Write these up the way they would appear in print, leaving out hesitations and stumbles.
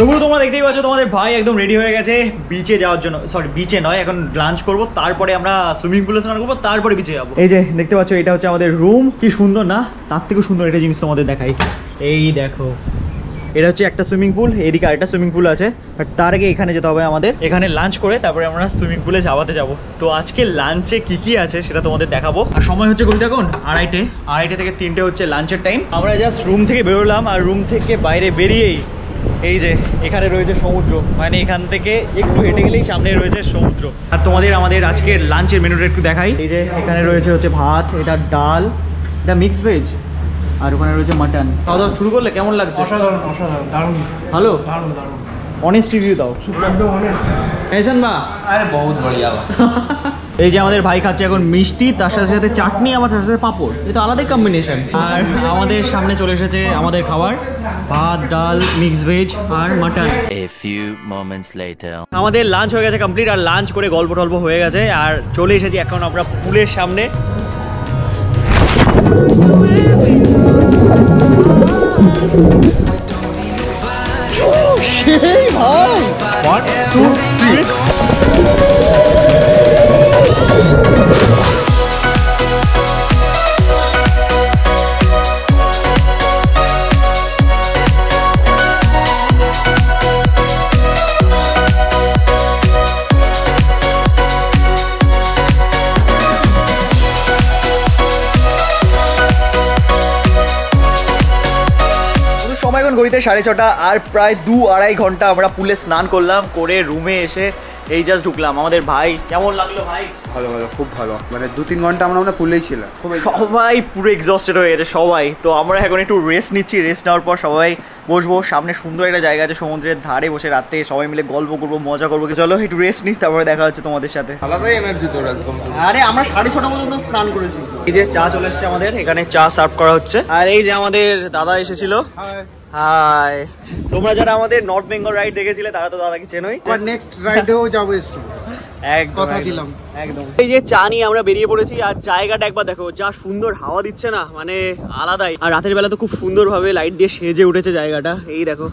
তবুও তোমরা দেখতেই পাচ্ছ তোমাদের ভাই একদম রেডি হয়ে গেছে বিচে যাওয়ার জন্য। সরি বিচে নয়, এখন লাঞ্চ করব, তারপরে আমরা সুইমিং পুলে স্নান করবো, তারপরে বিচে যাবো। এই যে দেখতে পাচ্ছ এটা হচ্ছে আমাদের রুম। কি সুন্দর না? তার থেকেও সুন্দর একটা জিনিস তোমাদের দেখাই। এই দেখো, এটা হচ্ছে একটা সুইমিং পুল, এদিকে আরেকটা সুইমিং পুল আছে। বাট তার আগে এখানে যেতে হবে আমাদের, এখানে লাঞ্চ করে তারপরে আমরা সুইমিং পুলে যাওয়াতে যাবো। তো আজকে লাঞ্চে কি কি আছে সেটা তোমাদের দেখাবো। আর সময় হচ্ছে কবি দেখুন 2:30 থেকে 3টে হচ্ছে লাঞ্চের টাইম। আমরা জাস্ট রুম থেকে বেরোলাম, আর রুম থেকে বাইরে বেরিয়েই এই যে এখানে রয়েছে সমুদ্র। মানে এখান থেকে একটু হেঁটে গেলেই সামনে রয়েছে সমুদ্র। আর তোমাদের আমাদের আজকের লাঞ্চের মেনুটা একটু দেখাই। এই যে এখানে রয়েছে হচ্ছে ভাত, এটা ডাল, এটা মিক্স ভেজ, আর ওখানে রয়েছে মাটন। খাওয়া দাওয়া শুরু করলে কেমন লাগছে? অসাধারণ অসাধারণ, দারুণ ভালো, দারুণ দারুণ। অনেস্ট রিভিউ দাও। একদম অনেস্ট। कैसन बा? अरे बहुत बढ़िया बा। এই যে আমাদের ভাই খাচ্ছে এখন মিষ্টি, তার সাথে সাথে চাটনি, আমার সাথে সাথে পাঁপড়। এটা আলাদাই কম্বিনেশন। আর আমাদের সামনে চলে এসেছে আমাদের খাবার, ভাত, ডাল, মিক্স ভেজ আর mutton. A few moments later. আমাদের লাঞ্চ হয়ে গেছে কমপ্লিট, আর লাঞ্চ করে গল্প টল্প হয়ে গেছে, আর চলে এসেছি এখন আমরা পুলের সামনে। One, two, three. সময় এখন ঘড়িতে 6:30, আর প্রায় 2-2.5 ঘন্টা আমরা পুলে স্নান করলাম, করে রুমে এসে এই জাস্ট ঢুকলাম। আমাদের ভাই কেমন লাগলো ভাই? ভালো ভালো, খুব ভালো। মানে 2-3 ঘন্টা আমরা পুলেই ছিলাম, সবাই পুরো এক্সস্টেড হয়ে গেছে সবাই। তো আমরা এখন একটু রেস্ট নিচ্ছি, রেস্ট নেওয়ার পর সবাই বসবো। সামনে সুন্দর একটা জায়গা আছে সমুদ্রের ধারে, বসে রাতে সবাই মিলে গল্প করবো, মজা করবো। চলো একটু রেস্ট নিই, তারপরে দেখা হচ্ছে তোমাদের সাথে। আলাদাই এনার্জি তোর একদম। আরে আমরা 6:30 পর্যন্ত স্নান করেছি। এই যে চা চলে এসছে আমাদের, এখানে চা সার্ভ করা হচ্ছে। আর এই যে আমাদের দাদা এসেছিল। হাই, তোমরা যারা আমাদের নর্থ বেঙ্গল রাইড দেখেছিলে তারা তো দাদাকে চেনোই। আর নেক্সট রাইডেও যাবো, এসছি কথা দিলাম একদম। এই যে চা নিয়ে আমরা বেরিয়ে পড়েছি, আর জায়গাটা একবার দেখো, যা সুন্দর হাওয়া দিচ্ছে না, মানে আলাদাই। আর রাতের বেলা তো খুব সুন্দর ভাবে লাইট দিয়ে সেজে উঠেছে জায়গাটা। এই দেখো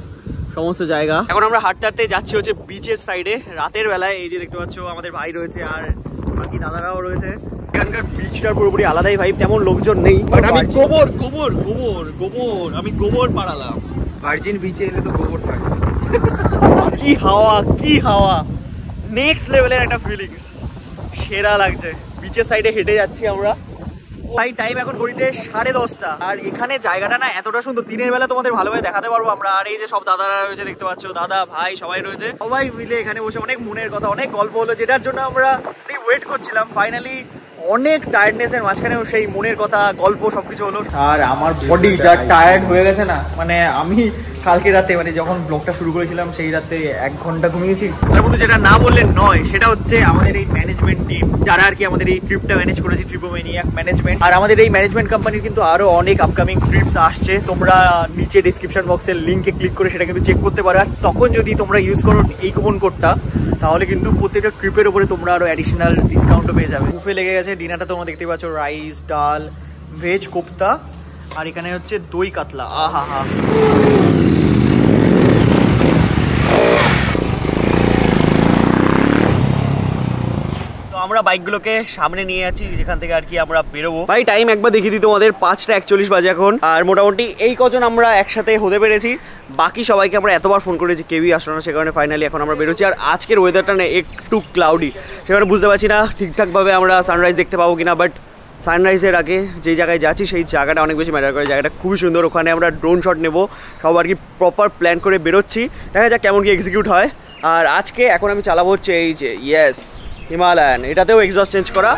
সমস্ত জায়গা। এখন আমরা হাঁটতে হাঁটতে যাচ্ছি হচ্ছে বিচের সাইডে রাতের বেলায়। এই যে দেখতে পাচ্ছ আমাদের ভাই রয়েছে, আর বাকি দাদারাও রয়েছে। এখানকার বিচটার পুরোপুরি আলাদাই ভাই, তেমন লোকজন নেই। আমি গোবর পাড়ালাম। ভার্জিন বিচে এলে তো গোবর থাকে। কি হাওয়া, কি হাওয়া, নেক্সট লেভেলের একটা ফিলিংস, সেরা লাগছে। বিচের সাইডে হেঁটে যাচ্ছি আমরা ভাই। টাইম এখন ঘড়িতে 10:30, আর এখানে জায়গাটা না এতটা সুন্দর, দিনের বেলা তোমাদের ভালোভাবে দেখাতে পারবো আমরা। আর এই যে সব দাদারা রয়েছে দেখতে পাচ্ছ, দাদা ভাই সবাই রয়েছে, সবাই মিলে এখানে বসে অনেক মনের কথা, অনেক গল্প হলো, যেটার জন্য আমরা ওয়েট করছিলাম। ফাইনালি অনেক টায়ার্ডনেসের মাঝখানেও সেই মনের কথা, গল্প সবকিছু হলো। আর আমার বডি যা টায়ার্ড হয়ে গেছে না, মানে আমি কালকে রাতে, মানে যখন ব্লগটা শুরু করেছিলাম সেই রাতে 1 ঘন্টা ঘুমিয়েছি। তার মধ্যে যেটা না বললে নয়, সেটা হচ্ছে আমাদের এই ম্যানেজমেন্ট টিম, যারা আর কি আমাদের এই ট্রিপটা ম্যানেজ করেছি, ট্রিপোম্যানিয়াক ম্যানেজমেন্ট। আর আমাদের এই ম্যানেজমেন্ট কোম্পানির কিন্তু আরো অনেক আপকামিং ট্রিপস আসছে। তোমরা নিচে ডিসক্রিপশন বক্সের লিঙ্কে ক্লিক করে সেটা কিন্তু চেক করতে পারো। আর তখন যদি তোমরা ইউজ করো এই কুপন কোডটা, তাহলে কিন্তু প্রত্যেকটা ট্রিপের উপরে তোমরা আরো অ্যাডিশনাল ডিসকাউন্টও পেয়ে যাবে। বুফে লেগে গেছে, ডিনারটা তোমরা দেখতে পাচ্ছ, রাইস, ডাল, ভেজ কোপ্তা, আর এখানে হচ্ছে দই কাতলা। আহা হা, আমরা বাইকগুলোকে সামনে নিয়ে আছি, যেখান থেকে আর কি আমরা বেরোবো। ভাই টাইম একবার দেখিয়ে দিই তোমাদের, 5:41 বাজে এখন। আর মোটামুটি এই কজন আমরা একসাথে হতে পেরেছি। বাকি সবাইকে আমরা এতবার ফোন করেছি, কেউই আসলো না, সে কারণে ফাইনালি এখন আমরা বেরোচ্ছি। আর আজকের ওয়েদারটা না একটু ক্লাউডি, সে কারণে বুঝতে পারছি না ঠিকঠাকভাবে আমরা সানরাইজ দেখতে পাবো কিনা। বাট সানরাইজের আগে যেই জায়গায় যাচ্ছি সেই জায়গাটা অনেক বেশি ম্যাটার করে। জায়গাটা খুবই সুন্দর, ওখানে আমরা ড্রোন শট নেবো, সব আর কি প্রপার প্ল্যান করে বেরোচ্ছি। দেখা যাক কেমন কি এক্সিকিউট হয়। আর আজকে এখন আমি চালাবো হচ্ছে এই যে ইয়েস হিমালয়ান, এটাতেও এক্সস্ট চেঞ্জ করা।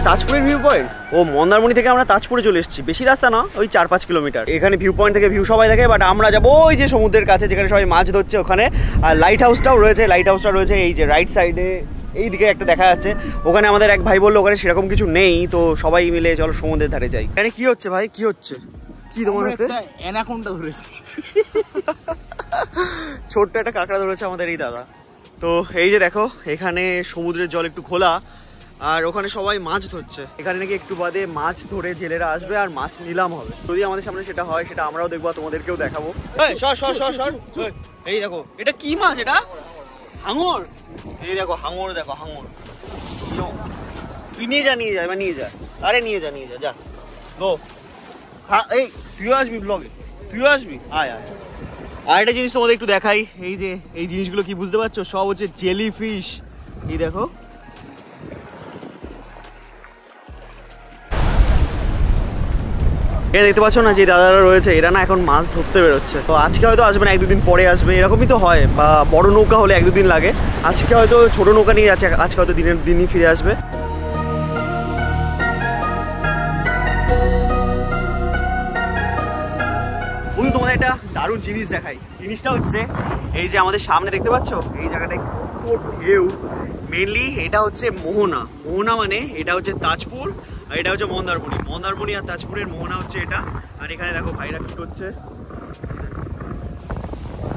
তাজপুরের ভিউ পয়েন্ট, ও মন্দারমণি থেকে আমরা তাজপুরে চলে এসেছি। বেশি রাস্তা না, ওই 4-5 কিলোমিটার। এখানে ভিউ পয়েন্ট থেকে ভিউ সবাই দেখে, বাট আমরা যাবো ওই যে সমুদ্রের কাছে যেখানে সবাই মাছ ধরছে ওখানে। আর লাইট হাউসটাও রয়েছে, লাইট হাউসটা রয়েছে এই যে রাইট সাইডে এই দিকে একটা দেখা যাচ্ছে, ওখানে আমাদের এক ভাই বললো ওখানে সেরকম কিছু নেই, তো সবাই মিলে চলো সমুদ্রের ধারে যাই। এখানে কি হচ্ছে ভাই, কি হচ্ছে, কি তোমার হাতে? অ্যানাকোন্ডা ধরেছে। ছোট্ট একটা কাঁকড়া ধরেছে আমাদের এই দাদা। তো এই যে দেখো এখানে সমুদ্রের জল একটু খোলা, আর ওখানে সবাই মাছ ধরছে। এখানে নাকি একটু বাদে মাছ ধরে জেলেরা আসবে আর মাছ নিলাম হবে। যদি আমাদের সামনে সেটা হয় সেটা আমরাও দেখবো, তোমাদেরকেও দেখাবো। এই দেখো এটা কি মাছ, এটা হাঙর। এই দেখো হাঙর, দেখো হাঙর। তুই নিয়ে যা, নিয়ে যা, এবার নিয়ে যা। আরে নিয়ে যা, নিয়ে যা, যা গো। এই তুইও আসবি ব্লগে, তুইও আসবি, আয় আয়। আর একটা জিনিস তোমাদের একটু দেখাই, এই যে এই জিনিসগুলো কি বুঝতে পারছো, সব হচ্ছে জেলি ফিশ। এই দেখো দেখতে পাচ্ছ না যে দাদারা রয়েছে, এরা না এখন মাছ ধরতে বেরোচ্ছে। তো আজকে হয়তো আসবে না, 1-2 দিন পরে আসবে, এরকমই তো হয়। বা বড় নৌকা হলে 1-2 দিন লাগে, আজকে হয়তো ছোট নৌকা নিয়ে যাচ্ছে, আজকে হয়তো দিনের দিনই ফিরে আসবে। বন্ধু তোমাদের একটা দারুণ জিনিস দেখাই। জিনিসটা হচ্ছে এই যে আমাদের সামনে দেখতে পাচ্ছ এই জায়গাটা কত ঢেউ। মেনলি এটা হচ্ছে মোহনা। মোহনা মানে এটা হচ্ছে তাজপুর, আর এটা হচ্ছে মন্দারমণি। মন্দারমণি আর তাজপুরের মোহনা হচ্ছে এটা। আর এখানে দেখো ভাইরা কি করছে,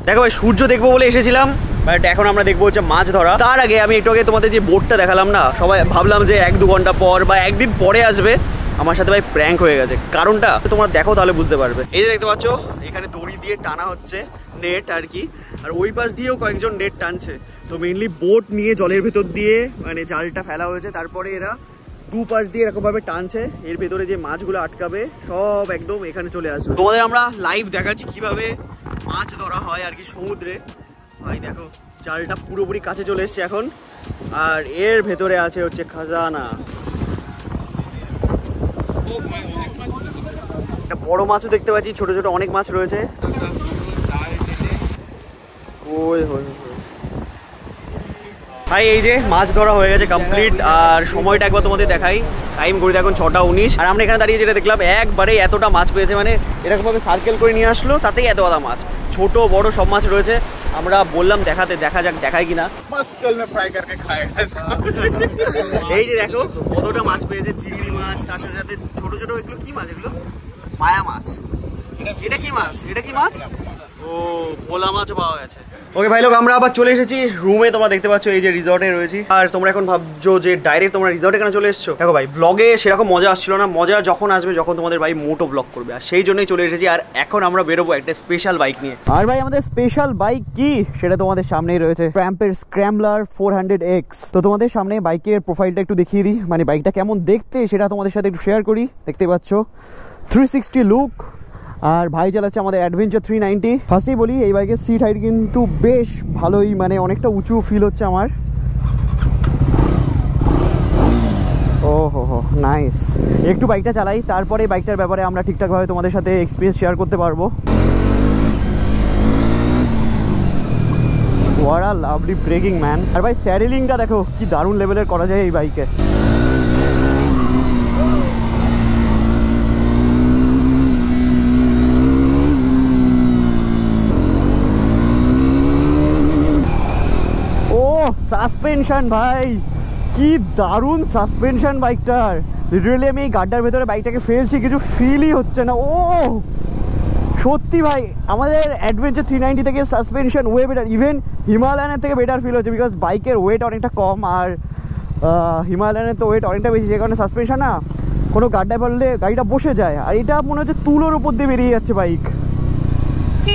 দেখো ভাই সূর্য দেখবো বলে এসেছিলাম, বাট এখন আমরা দেখবো হচ্ছে মাছ ধরা। তার আগে আমি একটু আগে তোমাদের যে বোটটা দেখালাম না, সবাই ভাবলাম যে 1-2 ঘন্টা পর বা একদিন পরে আসবে। আমার সাথে ভাই প্র্যাঙ্ক হয়ে গেছে। কারণটা তোমরা দেখো তাহলে বুঝতে পারবে। এই যে দেখতে পাচ্ছ এখানে দড়ি দিয়ে টানা হচ্ছে নেট আর কি, আর ওই পাশ দিয়েও কয়েকজন নেট টানছে। তো মেইনলি বোট নিয়ে জলের ভেতর দিয়ে মানে জালটা ফেলা হয়েছে, তারপরে এরা দুপাশ দিয়ে এরকম ভাবে টানছে। এর ভেতরে যে মাছগুলো আটকাবে সব একদম এখানে চলে আসবে। তোমাদের আমরা লাইভ দেখাচ্ছি কিভাবে মাছ ধরা হয় আর কি সমুদ্রে। ভাই দেখো জালটা পুরোপুরি কাছে চলে এসছে এখন, আর এর ভেতরে আছে হচ্ছে খাজানা। একটা বড় মাছও দেখতে পাচ্ছি, ছোট ছোট অনেক মাছ রয়েছে। ভাই এই যে মাছ ধরা হয়ে গেছে কমপ্লিট, আর সময়টা একবার তোমাদের দেখাই। টাইম ঘড়িতে এখন 6:19, আর আমরা এখানে দাঁড়িয়ে যেটা দেখলাম একবারে এতটা মাছ পেয়েছে, মানে এরকমভাবে সার্কেল করে নিয়ে আসলো, তাতেই এত আদা মাছ, ছোট বড় সব মাছ রয়েছে। আমরা বললাম দেখাতে, দেখা যাক দেখায় কিনা। এই যে দেখো কতটা মাছ পেয়েছে, চিংড়ি মাছ, তার সাথে সাথে ছোট ছোট এগুলো কি মাছ, এগুলো মায়া মাছ। এটা কি মাছ, এটা কি মাছ? ও ভোলা মাছও পাওয়া গেছে। ওকে ভাই লোক, আমরা আবার চলে এসেছি রুমে। তোমরা দেখতে পাচ্ছ এই যে রিসর্টে রয়েছি, আর তোমরা এখন ভাবছো যে ডাইরেক্ট তোমরা রিসর্টে কেন চলে এসছো। দেখো ভাই ব্লগে সেরকম মজা আসছিল না, মজা যখন আসবে যখন তোমাদের ভাই মোটো ব্লগ করবে, আর সেই জন্যই চলে এসেছি। আর এখন আমরা বেরোবো একটা স্পেশাল বাইক নিয়ে। আর ভাই আমাদের স্পেশাল বাইক কি সেটা তোমাদের সামনেই রয়েছে, ট্রাম্পের স্ক্র্যাম্বলার 400X। তো তোমাদের সামনে বাইকের প্রোফাইলটা একটু দেখিয়ে দিই, মানে বাইকটা কেমন দেখতে সেটা তোমাদের সাথে একটু শেয়ার করি। দেখতে পাচ্ছ 360 লুক, আর ভাই চালাচ্ছে আমাদের অ্যাডভেঞ্চার 390। ফার্স্টেই বলি এই বাইকের সিট হাইট কিন্তু বেশ ভালোই, মানে অনেকটা উঁচু ফিল হচ্ছে আমার। ও হো নাইস। একটু বাইকটা চালাই, তারপরে বাইকটার ব্যাপারে আমরা ঠিকঠাকভাবে তোমাদের সাথে এক্সপিরিয়েন্স শেয়ার করতে পারবো। What a lovely breaking man. আর ভাই স্যারেলিংটা দেখো কি দারুণ লেভেলের করা যায় এই বাইকে। সাসপেনশন ভাই কি দারুণ সাসপেনশন বাইকটার। লিটারালি আমি এই গাড্ডার ভেতরে বাইকটাকে ফেলছি, কিছু ফিলই হচ্ছে না। ও সত্যি ভাই আমাদের অ্যাডভেঞ্চার 390 থেকে সাসপেনশন ওয়ে বেটার, ইভেন হিমালয়ানের থেকে বেটার ফিল হচ্ছে, বিকজ বাইকের ওয়েট অনেকটা কম, আর হিমালয়ানের তো ওয়েট অনেকটা বেশি, যে কারণে সাসপেনশন না কোনো গাড্ডায় পড়লে গাড়িটা বসে যায়। আর এটা মনে হচ্ছে তুলোর উপর দিয়ে বেরিয়ে যাচ্ছে বাইক।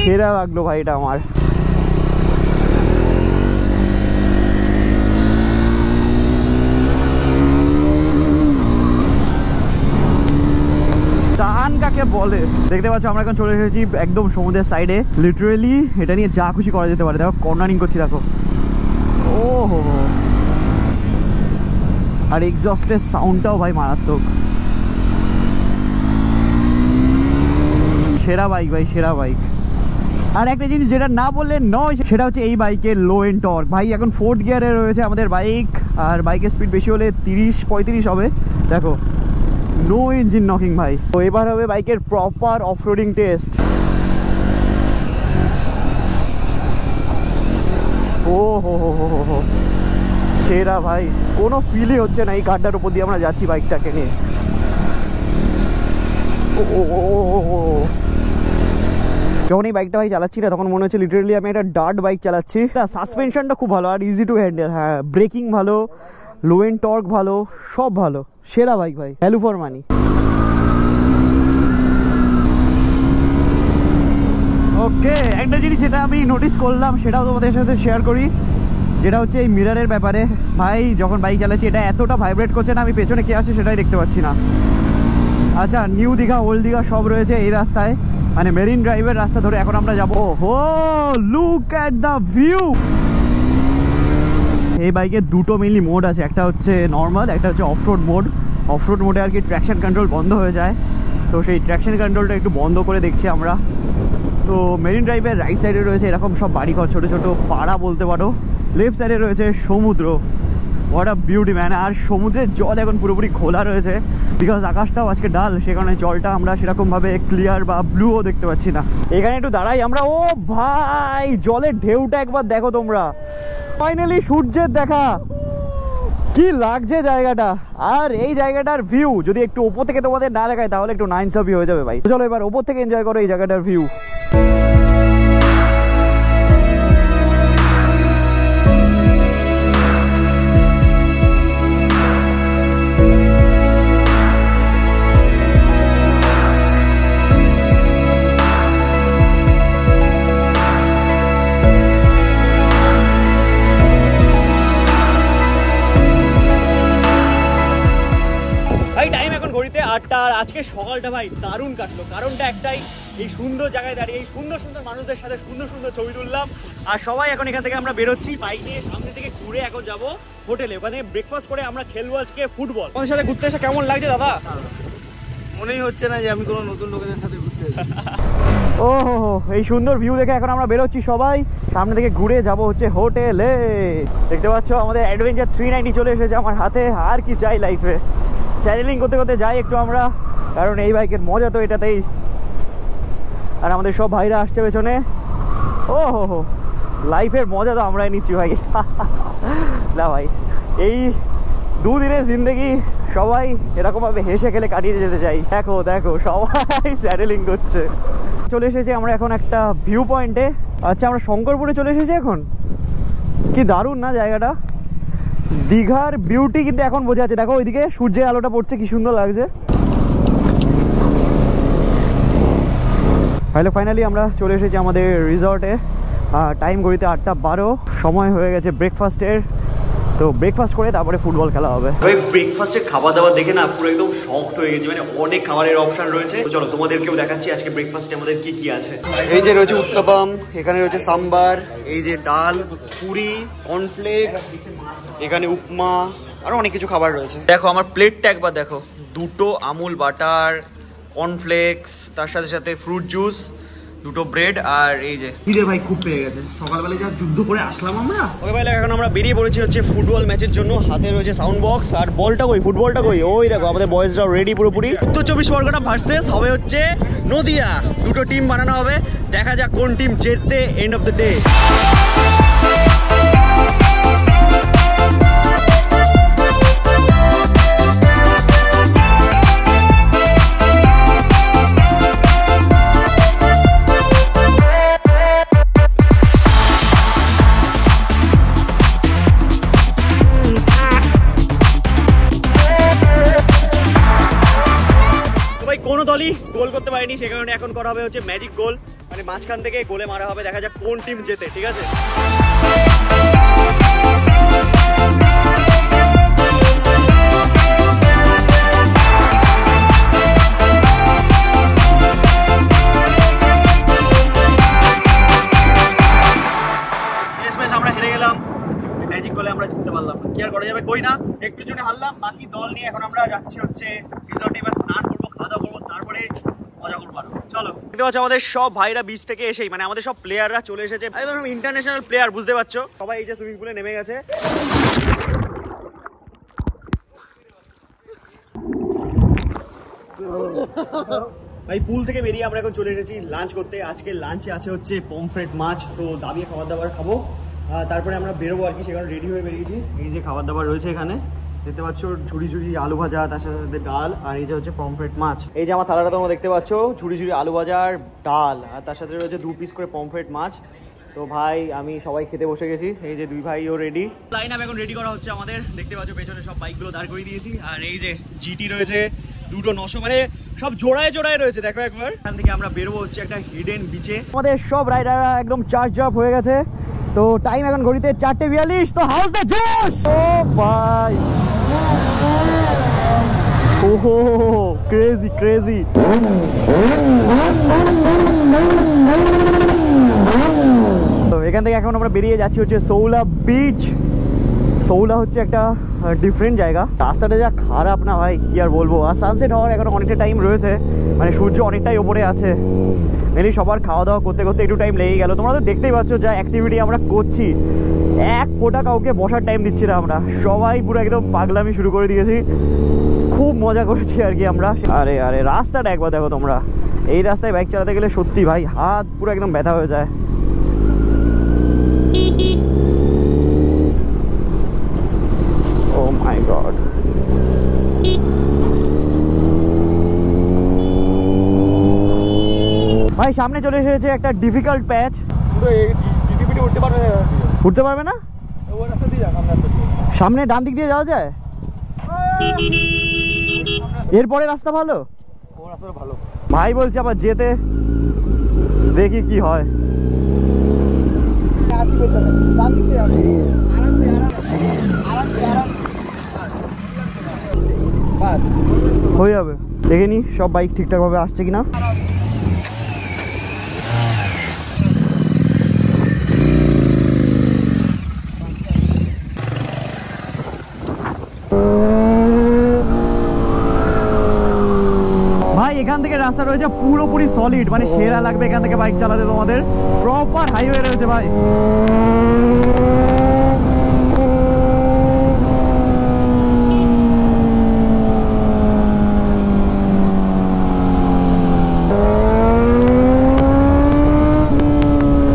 সেরা লাগলো ভাই এটা আমার। টান কাকে বলে দেখতে পাচ্ছ, আমরা এখন চলে এসেছি একদম সমুদ্রের সাইডে। লিটারালি এটা নিয়ে যা খুশি করা যেতে পারে। দেখো কর্নারিং করছি, দেখো ও হো। আর এক্সস্টের সাউন্ডটাও ভাই মারাত্মক। সেরা বাইক ভাই, সেরা বাইক। আর একটা জিনিস যেটা না বললে নয় সেটা হচ্ছে এই বাইকের লো এন্ড টর্ক। ভাই এখন 4th গিয়ারে রয়েছে আমাদের বাইক, আর বাইকের স্পিড বেশি হলে 30-35 হবে। দেখো নো ইঞ্জিন নকিং ভাই। তো এবার হবে বাইকের প্রপার অফরোডিং টেস্ট। ও হো হো হো হো, সেরা ভাই, কোনো ফিলই হচ্ছে না এই গাড্ডার উপর দিয়ে আমরা যাচ্ছি বাইকটাকে নিয়ে। যখন এই বাইকটা ভাই চালাচ্ছি না তখন মনে হচ্ছে লিটারালি আমি একটা ডার্ট বাইক চালাচ্ছি। সাসপেনশনটা খুব ভালো আর ইজি টু হ্যান্ডেল। হ্যাঁ, ব্রেকিং ভালো, লো এন্ড টর্ক ভালো, সব ভালো, সেরা বাইক ভাই, ভ্যালু ফর মানি। ওকে, একটা জিনিস যেটা আমি নোটিস করলাম সেটাও তোমাদের সাথে শেয়ার করি, যেটা হচ্ছে এই মিররের ব্যাপারে। ভাই যখন বাইক চালাচ্ছি এটা এতটা ভাইব্রেট করছে না, আমি পেছনে কে আছে সেটাই দেখতে পাচ্ছি না। আচ্ছা, নিউ দীঘা, ওল্ড দীঘা সব রয়েছে এই রাস্তায়, মানে মেরিন ড্রাইভের রাস্তা ধরে এখন আমরা যাবো। হো, লুক অ্যাট দ্য ভিউ। এই বাইকে দুটো মেইনলি মোড আছে, একটা হচ্ছে নর্মাল, একটা হচ্ছে অফরোড মোড। অফরোড মোডে আর কি ট্র্যাকশন কন্ট্রোল বন্ধ হয়ে যায়, তো সেই ট্র্যাকশন কন্ট্রোলটা একটু বন্ধ করে দেখছি আমরা। তো মেরিন ড্রাইভের রাইট সাইডে রয়েছে এরকম সব বাড়িঘর, ছোটো ছোটো পাড়া বলতে পারো। লেফট সাইডে রয়েছে সমুদ্র। What a beauty man. আর সমুদ্রের জল এখন পুরোপুরি খোলা রয়েছে, বিকজ আকাশটাও আজকে ডাল, সে কারণে জলটা আমরা সেরকমভাবে ক্লিয়ার বা ব্লুও দেখতে পাচ্ছি না। এখানে একটু দাঁড়াই আমরা। ও ভাই, জলের ঢেউটা একবার দেখো তোমরা, ফাইনালি সূর্যের দেখা, কি লাগছে জায়গাটা। আর এই জায়গাটার ভিউ যদি একটু ওপর থেকে তোমাদের না দেখায় তাহলে একটু নাইনসাফি হয়ে যাবে ভাই। চলো এবার ওপর থেকে এনজয় করো এই জায়গাটার ভিউ। আর আজকে সকালটা ভাই দারুণ কাটলো, কারণটা একটাই, এই সুন্দর জায়গায় দাঁড়িয়ে এই সুন্দর সুন্দর মানুষদের সাথে সুন্দর সুন্দর ছবি তুললাম। আর সবাই এখন এখান থেকে আমরা বেরোচ্ছি বাইক নিয়ে, সামনে থেকে ঘুরে এখন যাবো হোটেলে, ওখানে ব্রেকফাস্ট করে আমরা খেলবো আজকে ফুটবল। আমাদের সাথে ঘুরতে এসে কেমন লাগছে দাদা? মনেই হচ্ছে না যে আমি কোনো নতুন লোকেদের সাথে ঘুরতে ও হো, এই সুন্দর ভিউ দেখে এখন আমরা বেরোচ্ছি সবাই, সামনে থেকে ঘুরে যাব হচ্ছে হোটেলে। দেখতে পাচ্ছ আমাদের অ্যাডভেঞ্চার 390 চলে এসেছে আমার হাতে। আর কি চাই লাইফে, স্যারেলিং করতে করতে যাই একটু আমরা, কারণ এই বাইকের মজা তো এটাতেই। আর আমাদের সব ভাইরা আসছে পেছনে। ও হো হো, লাইফের মজা তো আমরাই নিচ্ছি ভাই। না ভাই, এই দুদিনের জিন্দগি সবাই এরকমভাবে হেসে খেলে কাটিয়ে যেতে চাই। দেখো দেখো সবাই স্যারেলিং করছে। চলে এসেছি আমরা এখন একটা ভিউ পয়েন্টে। আচ্ছা, আমরা শঙ্করপুরে চলে এসেছি এখন। কি দারুণ না জায়গাটা, দীঘার বিউটি কিন্তু এখন বোঝা যাচ্ছে। দেখো ওইদিকে সূর্যের আলোটা পড়ছে, কি সুন্দর লাগছে। হ্যালো, ফাইনালি আমরা চলে এসেছি আমাদের রিসর্টে। টাইম ঘড়িতে 8:12, সময় হয়ে গেছে ব্রেকফাস্টের। তো ব্রেকফাস্ট করে তারপরে ফুটবল খেলা হবে। ভাই ব্রেকফাস্টের খাবার দাবার দেখে না পুরো একদম শক্ট হয়ে গেছে, মানে অনেক খাবারের অপশন রয়েছে। চলো তোমাদেরকেও দেখাচ্ছি আজকে ব্রেকফাস্টে আমাদের কি কি আছে। এই যে রয়েছে উত্তাপাম, এখানে রয়েছে সাম্বার, এই যে ডাল, পুরি, কর্নফ্লেক্স, এখানে উপমা, আরো অনেক কিছু খাবার রয়েছে। দেখো আমার প্লেটটা একবার দেখো, দুটো আমুল বাটার, কর্নফ্লেক্স, তার সাথে সাথে ফ্রুট জুস, দুটো ব্রেড, আর এই যে খিদে ভাই খুব পেয়ে গেছে, সকালবেলা যা যুদ্ধ করে আসলাম আমরা। ওকে ভাই, এখন আমরা বেরিয়ে পড়েছি হচ্ছে ফুটবল ম্যাচের জন্য। হাতে রয়েছে সাউন্ড বক্স, আর বলটা কই, ফুটবলটা কই, ওই দেখো আমাদের বয়েজরাও রেডি পুরোপুরি। উত্তর 24 পরগনা ভার্সেস হবে হচ্ছে নদিয়া, দুটো টিম বানানো হবে, দেখা যাক কোন টিম জেতে এন্ড অফ দ্য ডে। কোনো দলই গোল করতে পারেনি, সে কারণে এখন করা হবে হচ্ছে ম্যাজিক গোল, মানে মাঝখান থেকে গোলে মারা হবে, দেখা যাক কোন টিম জেতে। ঠিক আছে, শেষ ম্যাচ আমরা হেরে গেলাম, ম্যাজিক গোলে আমরা জিততে পারলাম না। কি আর করা যাবে, কই না, একটু জন্য হারলাম। বাকি দল নিয়ে এখন আমরা যাচ্ছি হচ্ছে রিসর্টে, এবার স্নান করবো, খাওয়া দাওয়া করবো, তারপরে মজা করবো। চলো, দেখতে পাচ্ছ আমাদের সব ভাইরা বিচ থেকে এসেই, মানে আমাদের সব প্লেয়াররা চলে এসেছে, একদম ইন্টারন্যাশনাল প্লেয়ার, বুঝতে পারছো। সবাই এই যে সুইমিং পুলে নেমে গেছে। ভাই পুল থেকে বেরিয়ে আমরা এখন চলে এসেছি লাঞ্চ করতে। আজকে লাঞ্চে আছে হচ্ছে পমফ্রেট মাছ, তো দাবিয়ে খাবার দাবার খাবো। তারপরে আমরা বেরোবো আর কি, সেখানে রেডি হয়ে বেরিয়েছি। এই যে খাবার দাবার রয়েছে এখানে দেখতে পাচ্ছ, ঝুড়ি ঝুড়ি আলু ভাজা, তার সাথে ডাল, আর এই যে হচ্ছে পমফ্রেট মাছ। এই যে আমার থালাটা তোমরা দেখতে পাচ্ছ, ঝুড়ি ঝুড়ি আলু ভাজার ডাল, আর তার সাথে রয়েছে 2 পিস করে পমফ্রেট মাছ। তো ভাই আমি সবাই খেতে বসে গেছি। এই যে 2 ভাইও রেডি, লাইন আপ এখন রেডি করা হচ্ছে আমাদের। দেখতে পাচ্ছ পেছনে সব বাইকগুলো দাঁড় করে দিয়েছি, আর এই যে জিটি রয়েছে 2 900, মানে সব জোড়ায় জোড়ায় রয়েছে। দেখো একবার, এখান থেকে আমরা বেরোবো হচ্ছে একটা হিডেন বিচে। আমাদের সব রাইডাররা একদম চার্জ আপ হয়ে গেছে। তো টাইম এখন ঘড়িতে 4:42। তো হাউস দ্য জোশ! ও ভাই, ওহো ক্রেজি ক্রেজি। তো এখান থেকে এখন আমরা বেরিয়ে যাচ্ছি হচ্ছে সৌলা বিচ। সৌলা হচ্ছে একটা ডিফারেন্ট জায়গা। রাস্তাটা যা খারাপ না ভাই, কি আর বলবো। আর সানসেট হওয়ার এখন অনেকটা টাইম রয়েছে, মানে সূর্য অনেকটাই ওপরে আছে। মেনলি সবার খাওয়া দাওয়া করতে করতে একটু টাইম লেগে গেল। তোমরা তো দেখতেই পাচ্ছ যা অ্যাক্টিভিটি আমরা করছি, এক ফোঁটা কাউকে বসার টাইম দিচ্ছি না আমরা। সবাই পুরো একদম পাগলামি শুরু করে দিয়েছি। খুব মজা করেছি আর কি আমরা। আরে আরে রাস্তাটা একবার দেখো তোমরা, এই রাস্তায় বাইক চালাতে গেলে সত্যি ভাই হাত পুরো একদম ব্যথা হয়ে যায়। ও মাই গড, ভাই সামনে চলে এসেছে একটা ডিফিকাল্ট প্যাচ। উঠতে পারবে না? সামনে ডান দিক দিয়ে যাওয়া যায়? এরপরে রাস্তা ভালো ভাই বলছে, আবার যেতে দেখি কি হয়। হয়ে যাবে, দেখে নি সব বাইক ঠিকঠাক ভাবে আসছে কিনা। ভাই এখান থেকে রাস্তা রয়েছে পুরোপুরি সলিড, মানে সেরা লাগবে এখান থেকে বাইক চালাতে। তোমাদের প্রপার হাইওয়ে রয়েছে ভাই।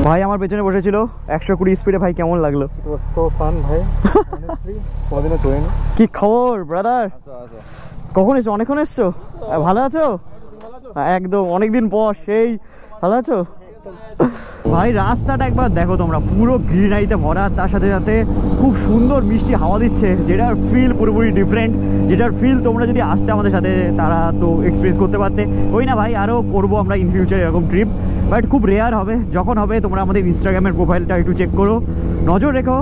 ভাই আমার পেছনে বসেছিল 120 স্পিডে। ভাই কেমন লাগলো? ভাই কি খবর ব্রাদার? কখন এসছো? অনেকক্ষণ এসছো? ভালো আছো? একদম অনেকদিন পর। সেই ভালো আছো ভাই? রাস্তাটা একবার দেখো তোমরা, পুরো গ্রিনারিতে ভরা, তার সাথে সাথে খুব সুন্দর মিষ্টি হাওয়া দিচ্ছে, যেটার ফিল পুরোপুরি ডিফারেন্ট। যেটার ফিল তোমরা যদি আসতে আমাদের সাথে, তারা তো এক্সপিরিয়েন্স করতে পারতে। ওই না ভাই, আরও করবো আমরা ইন ফিউচার এরকম ট্রিপ, বাট খুব রেয়ার হবে। যখন হবে তোমরা আমাদের ইনস্টাগ্রামের প্রোফাইলটা একটু চেক করো, নজর রেখো,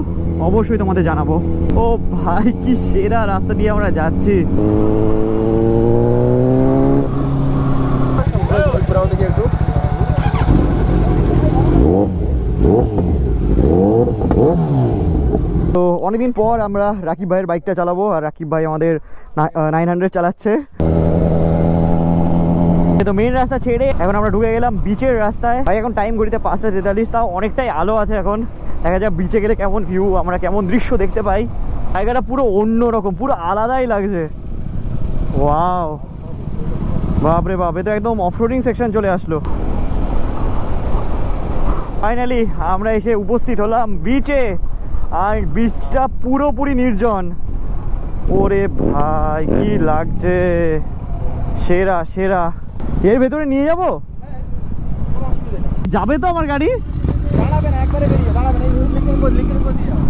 অবশ্যই তোমাদের জানাবো। ও ভাই কি সেরা রাস্তা দিয়ে আমরা যাচ্ছি। তো অনেকদিন পর আমরা রাকিব ভাইয়ের বাইকটা চালাবো, আর রাকিব ভাই আমাদের 900 চালাচ্ছে। তো মেইন রাস্তা ছেড়ে এখন আমরা ঢুকে গেলাম বিচের রাস্তায়। ভাই এখন টাইম ঘড়িতে 5:43, তাও অনেকটাই আলো আছে এখন। দেখা যাক বিচে গেলে কেমন ভিউ, আমরা কেমন দৃশ্য দেখতে পাই। জায়গাটা পুরো অন্যরকম, পুরো আলাদাই লাগছে। ওয়াও, বাপরে বাপ, এ তো একদম অফরোডিং সেকশন চলে আসলো। ফাইনালি আমরা এসে উপস্থিত হলাম বিচে, আর বিচটা পুরোপুরি নির্জন। ওরে ভাই কি লাগছে, সেরা সেরা। এর ভেতরে নিয়ে যাবো? যাবে তো আমার গাড়ি? দাঁড়াবে না, একবারে বেরিয়ে দাঁড়াবে না, লিখের উপর দিয়ে যাও।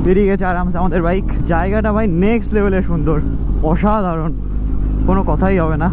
বেরিয়ে গেছে আরামসে আমাদের বাইক। জায়গাটা ভাই নেক্সট লেভেলে সুন্দর, অসাধারণ, কোনো কথাই হবে না।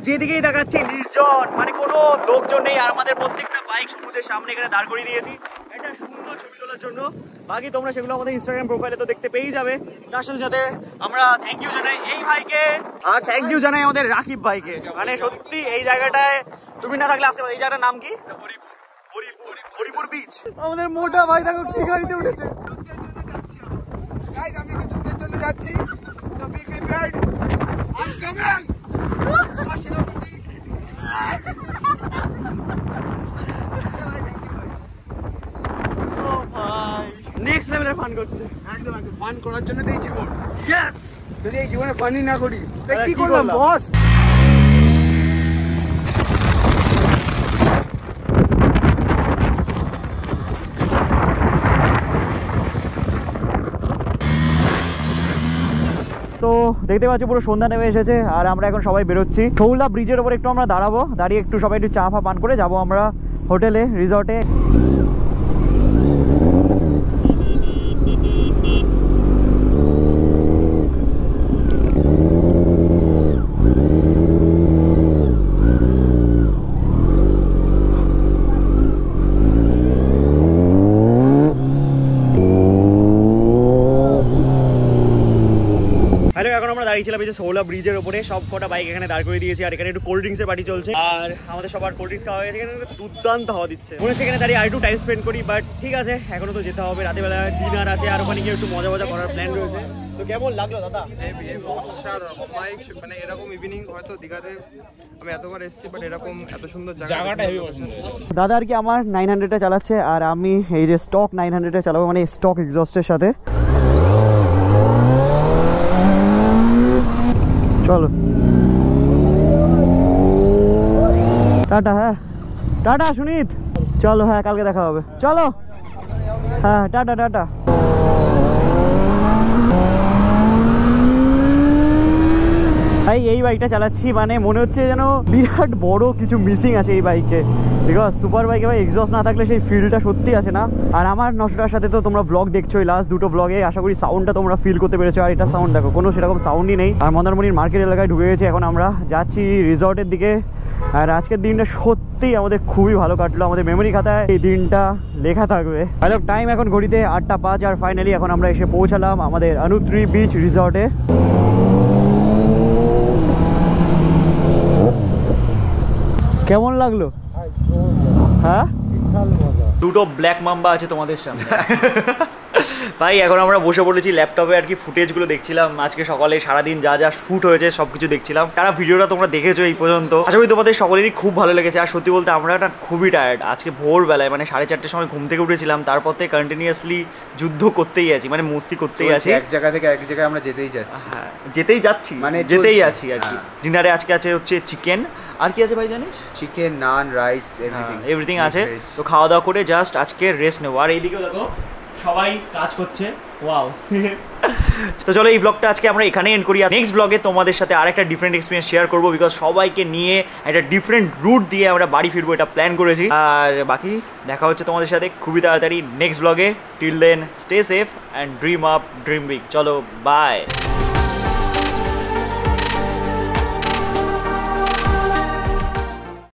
যেদিকেই দেখাচ্ছে নির্জন, মানে কোনো লোকজন নেই। আর আমাদের প্রত্যেকটা বাইক সমুদ্রের সামনে এখানে দাঁড় করিয়ে দিয়েছি একটা সুন্দর ছবি তোলার জন্য। বাকি তোমরা সেগুলো আমাদের ইনস্টাগ্রাম প্রোফাইলে তো দেখতে পেয়েই যাবে। তার সাথে সাথে আমরা থ্যাংক ইউ জানাই এই ভাইকে, আর থ্যাংক ইউ জানাই আমাদের রাকিব ভাইকে। মানে সত্যি এই জায়গাটায় তুমি না থাকলে আসতে পারো। এই জায়গাটার নাম কি? হরিপুর বিচ। আমাদের মোটা ভাই দেখো কি গাড়িতে উঠেছে। গাইস আমি যুদ্ধের জন্য যাচ্ছি। So be prepared. I am coming. সেনাপতি। ও ভাই নেক্সট লেভেলের ফান করছে। একদম ফান করার জন্য তো এই জীবন। ইয়েস। যদি এই জীবনে ফানই না করি তাহলে কি করলাম বস? তো দেখতে পাচ্ছি পুরো সন্ধ্যা নেমে এসেছে আর আমরা এখন সবাই বেরোচ্ছি। শৌলা ব্রিজের ওপর একটু আমরা দাঁড়াবো, দাঁড়িয়ে একটু সবাই একটু চা ফা পান করে যাবো আমরা হোটেলে, রিসর্টে। এখন আমরা দাঁড়িয়েছিলাম এই যে শৌলা ব্রিজের উপরে, সব কটা বাইক এখানে দাঁড় করে দিয়েছি আর এখানে একটু কোল্ড ড্রিঙ্কস এর পার্টি চলছে আর আমাদের সবার কোল্ড ড্রিঙ্কস খাওয়া হয়ে গেছে। এখানে দুর্দান্ত হাওয়া দিচ্ছে, মনে হচ্ছে এখানে দাঁড়িয়ে আর একটু টাইম স্পেন্ড করি, বাট ঠিক আছে এখনো তো যেতে হবে। রাতের বেলা ডিনার আছে আর ওখানে গিয়ে একটু মজা মজা করার প্ল্যান রয়েছে। তো কেমন লাগলো দাদা? মানে এরকম ইভিনিং হয়তো দীঘাতে আমি এতবার এসেছি, বাট এরকম এত সুন্দর জায়গাটা হেভি পছন্দ। দাদা আর কি আমার 900টা চালাচ্ছে আর আমি এই যে স্টক 900টা চালাবো, মানে স্টক এক্সস্টের সাথে। চলো টাটা। হ্যাঁ টাটা সুনীত, চলো। হ্যাঁ কালকে দেখা হবে, চলো। হ্যাঁ টাটা টাটা। ভাই এই বাইকটা চালাচ্ছি মানে মনে হচ্ছে যেন বিরাট বড় কিছু মিসিং আছে এই বাইকে, বিকজ সুপার বাইকে ভাই এক্সস্ট না থাকলে সেই ফিলটা সত্যি আসে না। আর আমার 900টার সাথে তো তোমরা ব্লগ দেখছোই, লাস্ট দুটো ব্লগে আশা করি সাউন্ডটা তোমরা ফিল করতে পেরেছো। আর এটা সাউন্ড দেখো, কোনো সেরকম সাউন্ডই নেই। আর মন্দারমণির মার্কেট এলাকায় ঢুকে গেছে, এখন আমরা যাচ্ছি রিসর্টের দিকে। আর আজকের দিনটা সত্যিই আমাদের খুবই ভালো কাটলো, আমাদের মেমোরি খাতায় এই দিনটা লেখা থাকবে। হ্যালো টাইম এখন ঘড়িতে 8টা 5 আর ফাইনালি এখন আমরা এসে পৌঁছালাম আমাদের অনুত্রি বিচ রিসর্টে। কেমন লাগলো? হ্যাঁ দুটো ব্ল্যাক মাম্বা আছে তোমাদের সামনে। ভাই এখন আমরা বসে পড়েছি ল্যাপটপে আর কি ফুটেজগুলো দেখছিলাম, আজকে সকালে সারাদিন যা যা শ্যুট হয়েছে সবকিছু দেখছিলাম। তারা ভিডিওটা তোমরা দেখেছো এই পর্যন্ত, আশা করি তোমাদের সকলেরই খুব ভালো লেগেছে। আর সত্যি বলতে আমরা না খুবই টায়ার্ড, আজকে ভোরবেলায় মানে 4:30টার সময় ঘুম থেকে উঠেছিলাম, তারপর থেকে কন্টিনিউয়াসলি যুদ্ধ করতেই আছি, মানে মস্তি করতেই আছি। এক জায়গা থেকে এক জায়গায় আমরা যেতেই যাচ্ছি। হ্যাঁ যেতেই যাচ্ছি, মানে যেতেই আছি আর কি। ডিনারে আজকে আছে হচ্ছে চিকেন, আর কি আছে ভাই জানিস? চিকেন, নান, রাইস, এভরিথিং আছে। তো খাওয়া দাওয়া করে জাস্ট আজকে রেস্ট নেবো। আর এইদিকেও দেখো সবাই কাজ করছে, ওয়াও। তো চলো এই ব্লগটা আজকে আমরা এখানে এন্ড করি। নেক্সট ব্লগে তোমাদের সাথে আরেকটা ডিফারেন্ট এক্সপিরিয়েন্স শেয়ার করবো, বিকজ সবাইকে নিয়ে একটা ডিফারেন্ট রুট দিয়ে আমরা বাড়ি ফিরবো, এটা প্ল্যান করেছি। আর বাকি দেখা হচ্ছে তোমাদের সাথে খুবই তাড়াতাড়ি নেক্সট ব্লগে। Till then stay safe and dream up, dream big. চলো বাই।